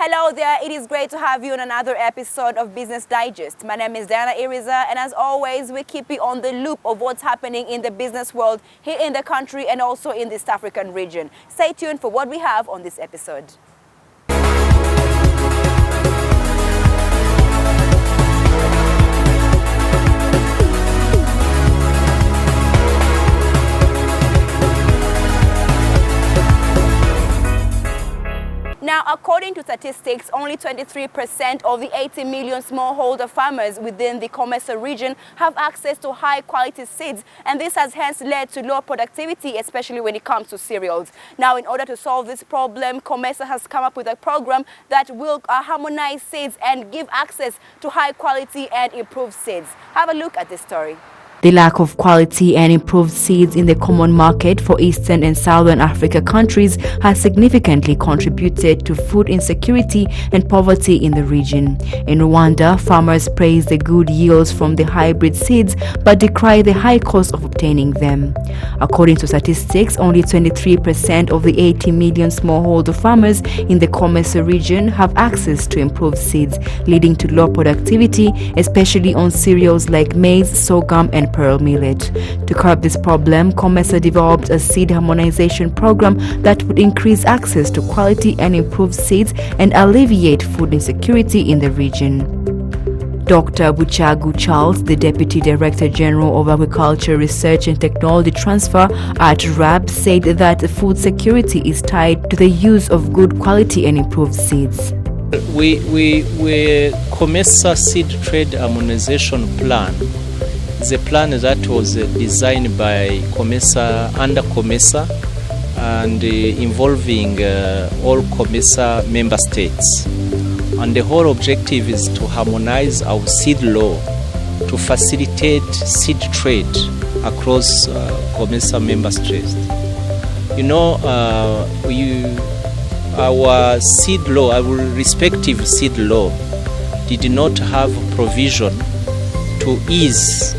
Hello there, it is great to have you on another episode of Business Digest. My name is Diana Iriza, and as always, we keep you on the loop of what's happening in the business world here in the country and also in the East African region. Stay tuned for what we have on this episode. Now, according to statistics, only 23% of the 80 million smallholder farmers within the COMESA region have access to high-quality seeds, and this has hence led to low productivity, especially when it comes to cereals. Now, in order to solve this problem, COMESA has come up with a program that will harmonize seeds and give access to high-quality and improved seeds. Have a look at this story. The lack of quality and improved seeds in the common market for Eastern and Southern Africa countries has significantly contributed to food insecurity and poverty in the region. In Rwanda, farmers praise the good yields from the hybrid seeds but decry the high cost of obtaining them. According to statistics, only 23% of the 80 million smallholder farmers in the COMESA region have access to improved seeds, leading to low productivity, especially on cereals like maize, sorghum, and pearl millet. To curb this problem, COMESA developed a seed harmonization program that would increase access to quality and improved seeds and alleviate food insecurity in the region. Dr. Buchagu Charles, the Deputy Director General of Agriculture Research and Technology Transfer at RAB, said that food security is tied to the use of good quality and improved seeds. We COMESA Seed Trade Harmonization Plan is a plan that was designed by COMESA, under COMESA, and involving all COMESA member states. And the whole objective is to harmonize our seed law to facilitate seed trade across COMESA member states. You know, our seed law, our respective seed law, did not have provision to ease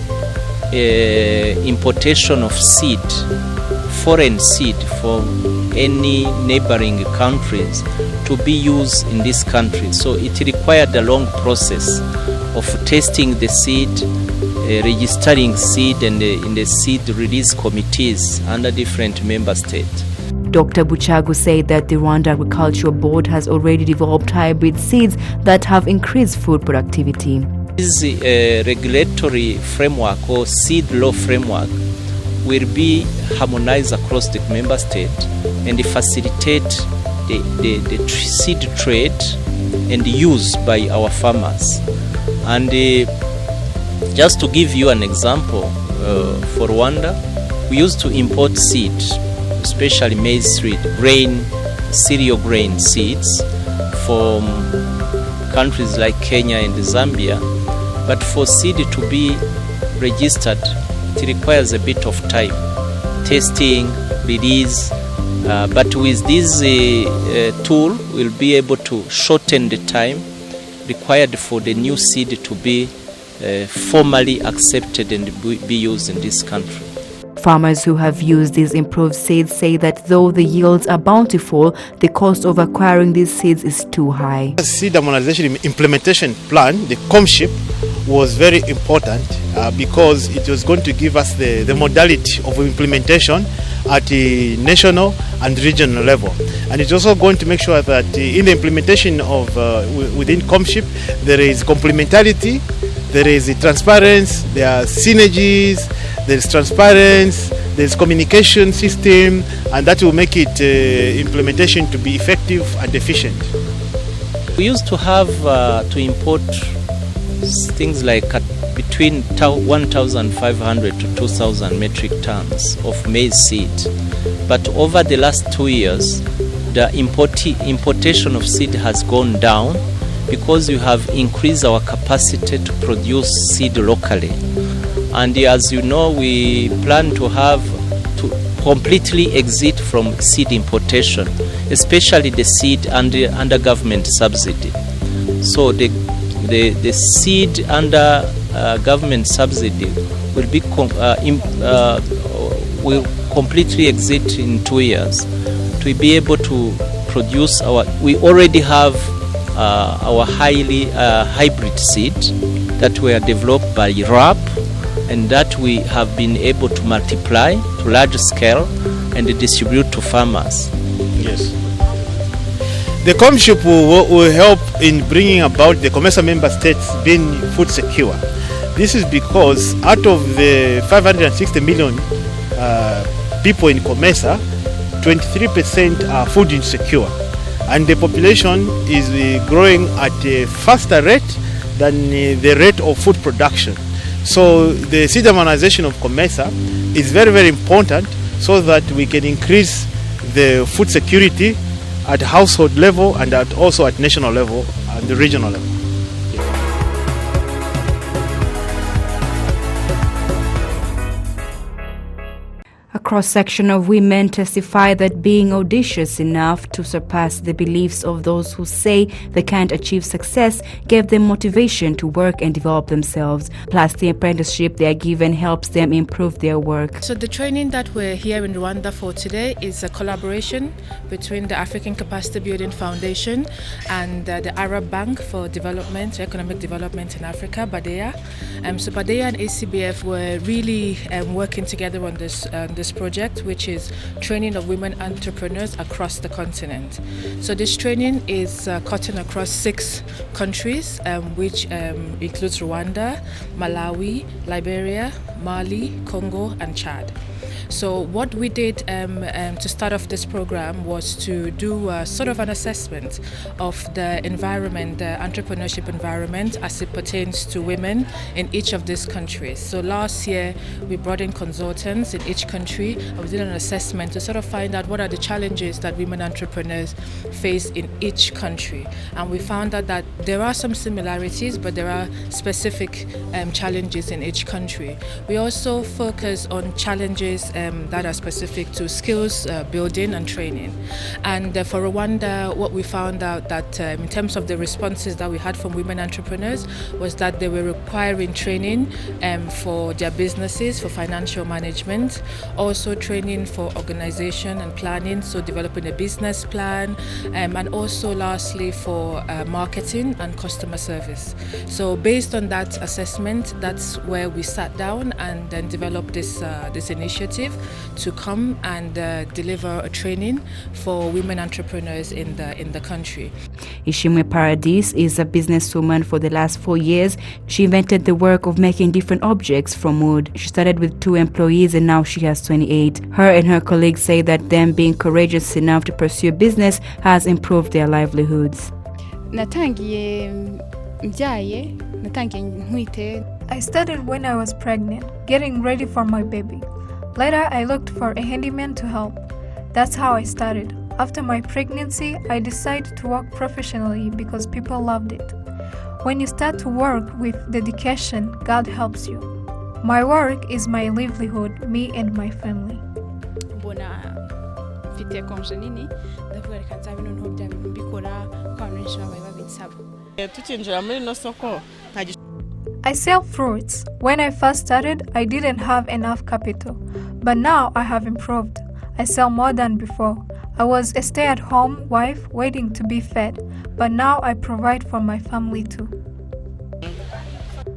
importation of seed, foreign seed from any neighboring countries to be used in this country. So it required a long process of testing the seed, registering seed, and in the seed release committees under different member states. Dr. Buchagu said that the Rwanda Agricultural Board has already developed hybrid seeds that have increased food productivity. This regulatory framework or seed law framework will be harmonized across the member state and facilitate the seed trade and use by our farmers. And just to give you an example, for Rwanda, we used to import seed, especially maize seed, cereal grain seeds from countries like Kenya and Zambia. But for seed to be registered, it requires a bit of time, testing, release. But with this tool, we'll be able to shorten the time required for the new seed to be formally accepted and be used in this country. Farmers who have used these improved seeds say that though the yields are bountiful, the cost of acquiring these seeds is too high. The Seed Harmonization Implementation Plan, the COMSHIP, was very important because it was going to give us the modality of implementation at the national and regional level. And it's also going to make sure that in the implementation of within COMSHIP, there is complementarity, there is transparency, there are synergies, there is transparency, there is communication system, and that will make it implementation to be effective and efficient. We used to have to import things like between 1,500 to 2,000 metric tons of maize seed. But over the last 2 years, the importation of seed has gone down because we have increased our capacity to produce seed locally. And as you know, we plan to completely exit from seed importation, especially the seed under government subsidy. So the seed under government subsidy will completely exit in 2 years to be able to produce we already have our highly hybrid seed that were developed by RAP, and that we have been able to multiply to large scale and distribute to farmers. Yes. The COMSHIP will help in bringing about the COMESA member states being food secure. This is because out of the 560 million people in COMESA, 23% are food insecure, and the population is growing at a faster rate than the rate of food production. So the seed harmonization of COMESA is very, very important so that we can increase the food security at household level and also at national level and the regional level. A cross-section of women testify that being audacious enough to surpass the beliefs of those who say they can't achieve success gave them motivation to work and develop themselves. Plus, the apprenticeship they are given helps them improve their work. So the training that we're here in Rwanda for today is a collaboration between the African Capacity Building Foundation and the Arab Bank for Development, Economic Development in Africa, BADEA. So BADEA and ACBF were really working together on this project, which is training of women entrepreneurs across the continent. So this training is cutting across 6 countries, which includes Rwanda, Malawi, Liberia, Mali, Congo, and Chad. So what we did to start off this program was to do sort of an assessment of the environment, the entrepreneurship environment as it pertains to women in each of these countries. So last year we brought in consultants in each country. We did an assessment to sort of find out what are the challenges that women entrepreneurs face in each country. And we found out that there are some similarities, but there are specific challenges in each country. We also focus on challenges that are specific to skills building and training. And for Rwanda, what we found out that in terms of the responses that we had from women entrepreneurs was that they were requiring training for their businesses, for financial management, also training for organization and planning, so developing a business plan, and also lastly for marketing and customer service. So based on that assessment, that's where we sat down and then developed this initiative to come and deliver a training for women entrepreneurs in the country. Ishimwe Paradis is a businesswoman for the last 4 years. She invented the work of making different objects from wood. She started with 2 employees and now she has 28. Her and her colleagues say that them being courageous enough to pursue business has improved their livelihoods. I started when I was pregnant, getting ready for my baby. Later, I looked for a handyman to help. That's how I started. After my pregnancy, I decided to work professionally because people loved it. When you start to work with dedication, God helps you. My work is my livelihood, me and my family. I sell fruits. When I first started, I didn't have enough capital, but now I have improved. I sell more than before. I was a stay-at-home wife waiting to be fed, but now I provide for my family too.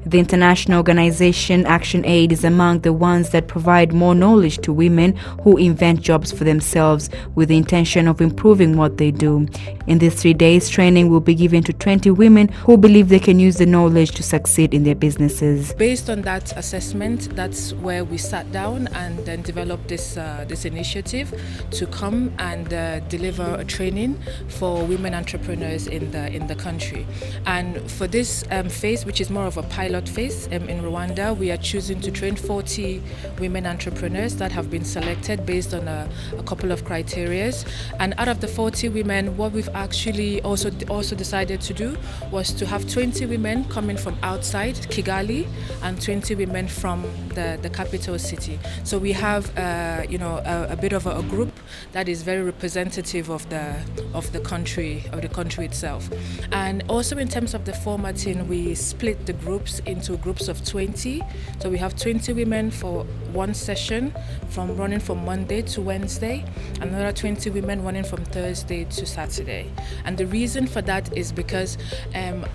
The international organization ActionAid is among the ones that provide more knowledge to women who invent jobs for themselves with the intention of improving what they do. In these 3 days, training will be given to 20 women who believe they can use the knowledge to succeed in their businesses. Based on that assessment, that's where we sat down and then developed this initiative to come and deliver a training for women entrepreneurs in the country. And for this phase, which is more of a pilot phase in Rwanda, we are choosing to train 40 women entrepreneurs that have been selected based on a couple of criteria. And out of the 40 women, what we've actually also decided to do was to have 20 women coming from outside Kigali and 20 women from the capital city. So we have a bit of a group that is very representative of the country itself. And also in terms of the formatting, we split the groups into groups of 20. So we have 20 women for one session, running from Monday to Wednesday, and another 20 women running from Thursday to Saturday. And the reason for that is because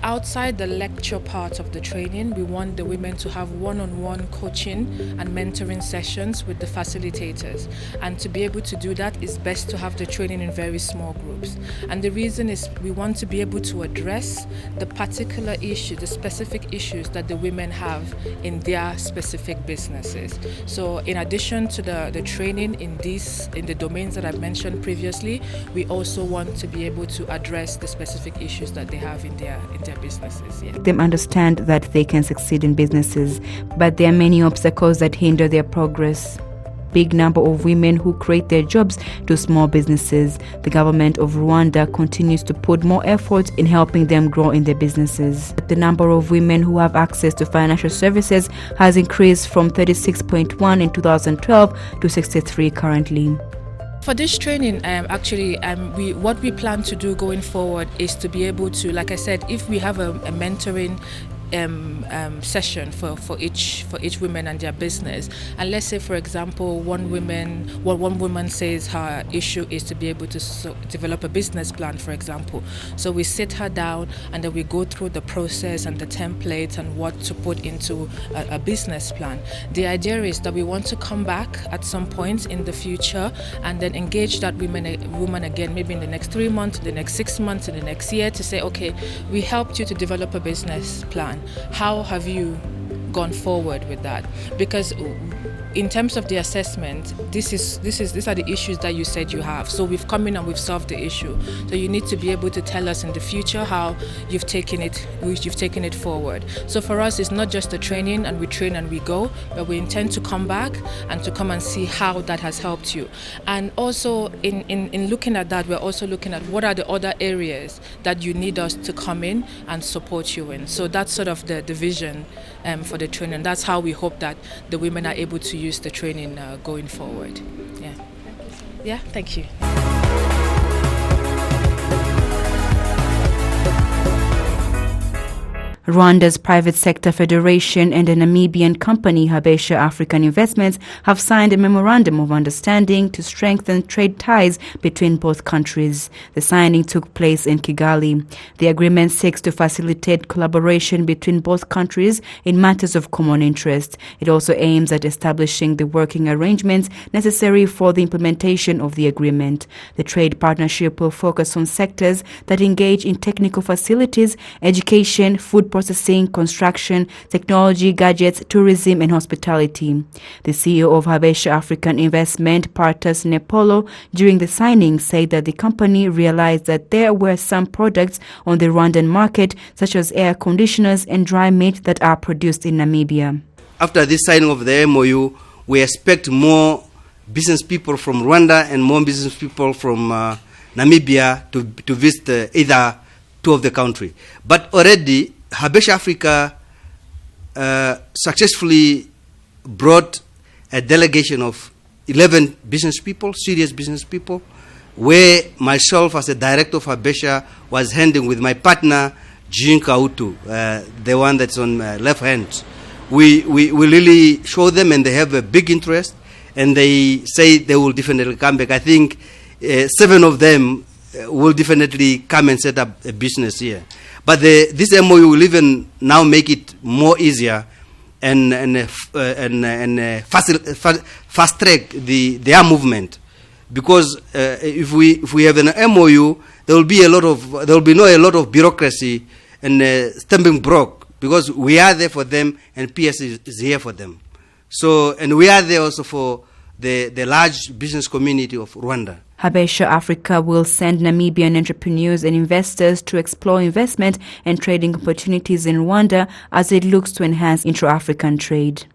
outside the lecture part of the training, we want the women to have one-on-one coaching and mentoring sessions with the facilitators. And to be able to do that, it's best to have the training in very small groups. And the reason is we want to be able to address the particular issue, the specific issues that the women have in their specific businesses. So in addition to the training in the domains that I mentioned previously, we also want to be able to address the specific issues that they have in their businesses. Yeah. Them understand that they can succeed in businesses, but there are many obstacles that hinder their progress. Big number of women who create their jobs to small businesses. The government of Rwanda continues to put more effort in helping them grow in their businesses. The number of women who have access to financial services has increased from 36.1 in 2012 to 63 currently. For this training, what we plan to do going forward is to be able to, like I said, if we have a mentoring session for each woman and their business, and let's say, for example, one woman says her issue is to be able to develop a business plan, for example. So we sit her down and then we go through the process and the templates and what to put into a business plan. The idea is that we want to come back at some point in the future and then engage that woman again, maybe in the next 3 months, in the next 6 months, in the next year, to say, okay, we helped you to develop a business plan. How have you gone forward with that? Because in terms of the assessment, these are the issues that you said you have. So we've come in and we've solved the issue. So you need to be able to tell us in the future how you've taken it forward. So for us, it's not just the training and we train and we go, but we intend to come back and to come and see how that has helped you. And also in looking at that, we're also looking at what are the other areas that you need us to come in and support you in. So that's sort of the vision for the training. That's how we hope that the women are able to use the training going forward. Yeah. Yeah, thank you. Rwanda's private sector federation and a Namibian company, Habesha African Investments, have signed a memorandum of understanding to strengthen trade ties between both countries. The signing took place in Kigali. The agreement seeks to facilitate collaboration between both countries in matters of common interest. It also aims at establishing the working arrangements necessary for the implementation of the agreement. The trade partnership will focus on sectors that engage in technical facilities, education, food processing, construction, technology, gadgets, tourism, and hospitality. The CEO of Habesha African Investment, Partas Nepolo, during the signing said that the company realized that there were some products on the Rwandan market, such as air conditioners and dry meat, that are produced in Namibia. After this signing of the MOU, we expect more business people from Rwanda and more business people from Namibia to visit either two of the country. But already Habesha Africa successfully brought a delegation of 11 business people, serious business people, where myself as a director of Habesha was handling with my partner, Jean Kautu, the one that's on my left hand. We really show them and they have a big interest and they say they will definitely come back. I think 7 of them will definitely come and set up a business here. But this MOU will even now make it more easier and fast track their movement, because if we have an MOU, there will be a lot of bureaucracy and stumbling block, because we are there for them and PS is here for them. So, and we are there also for the large business community of Rwanda. Habesha Africa will send Namibian entrepreneurs and investors to explore investment and trading opportunities in Rwanda as it looks to enhance intra-African trade.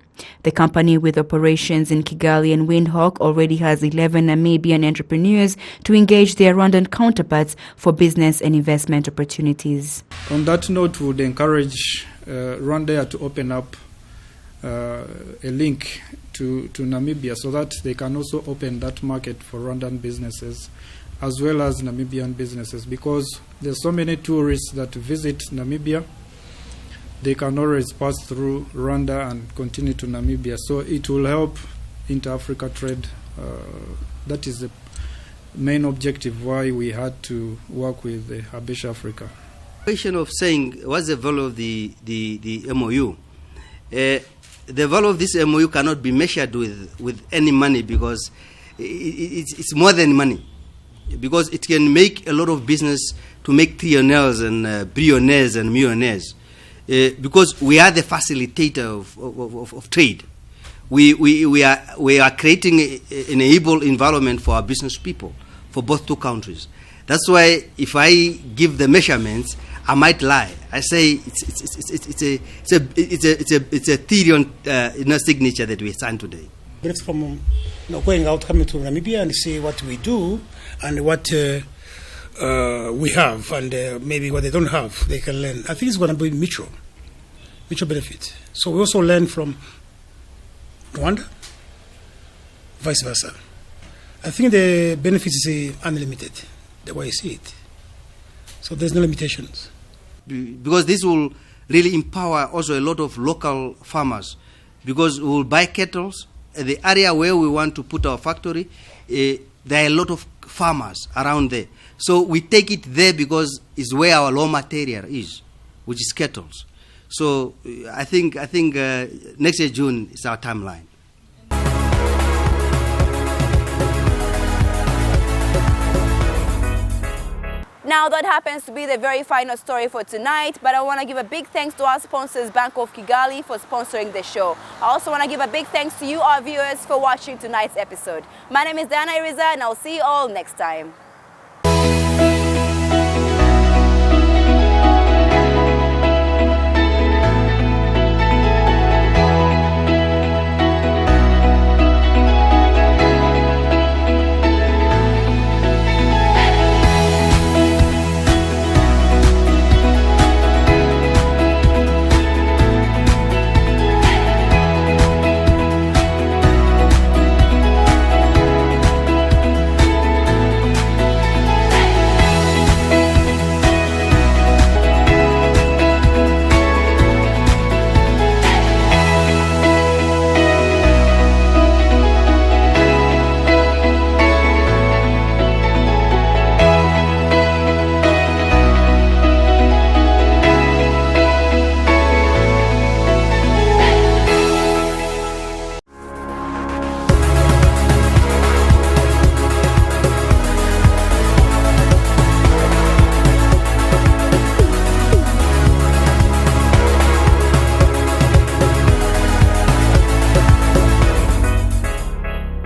The company, with operations in Kigali and Windhoek, already has 11 Namibian entrepreneurs to engage their Rwandan counterparts for business and investment opportunities. On that note, we would encourage Rwanda to open up a link to Namibia, so that they can also open that market for Rwandan businesses as well as Namibian businesses, because there's so many tourists that visit Namibia, they can always pass through Rwanda and continue to Namibia. So it will help inter-Africa trade. That is the main objective why we had to work with Habesha Africa. Question of saying what's the value of the MOU? The value of this MOU cannot be measured with any money because it's more than money. Because it can make a lot of business to make trillionaires and billionaires and millionaires. Because we are the facilitator of trade. We are creating an able environment for our business people, for both two countries. That's why if I give the measurements, I might lie. I say it's a trillion signature that we signed today. It's from going out, coming to Namibia and see what we do and what we have, and maybe what they don't have, they can learn. I think it's going to be mutual benefit. So we also learn from Rwanda, vice versa. I think the benefit is unlimited, the way I see it. So there's no limitations. Because this will really empower also a lot of local farmers, because we will buy cattle. The area where we want to put our factory, there are a lot of farmers around there. So we take it there because it's where our raw material is, which is cattle. So I think next year June is our timeline. Now that happens to be the very final story for tonight, but I want to give a big thanks to our sponsors, Bank of Kigali, for sponsoring the show. I also want to give a big thanks to you, our viewers, for watching tonight's episode. My name is Diana Iriza, and I'll see you all next time.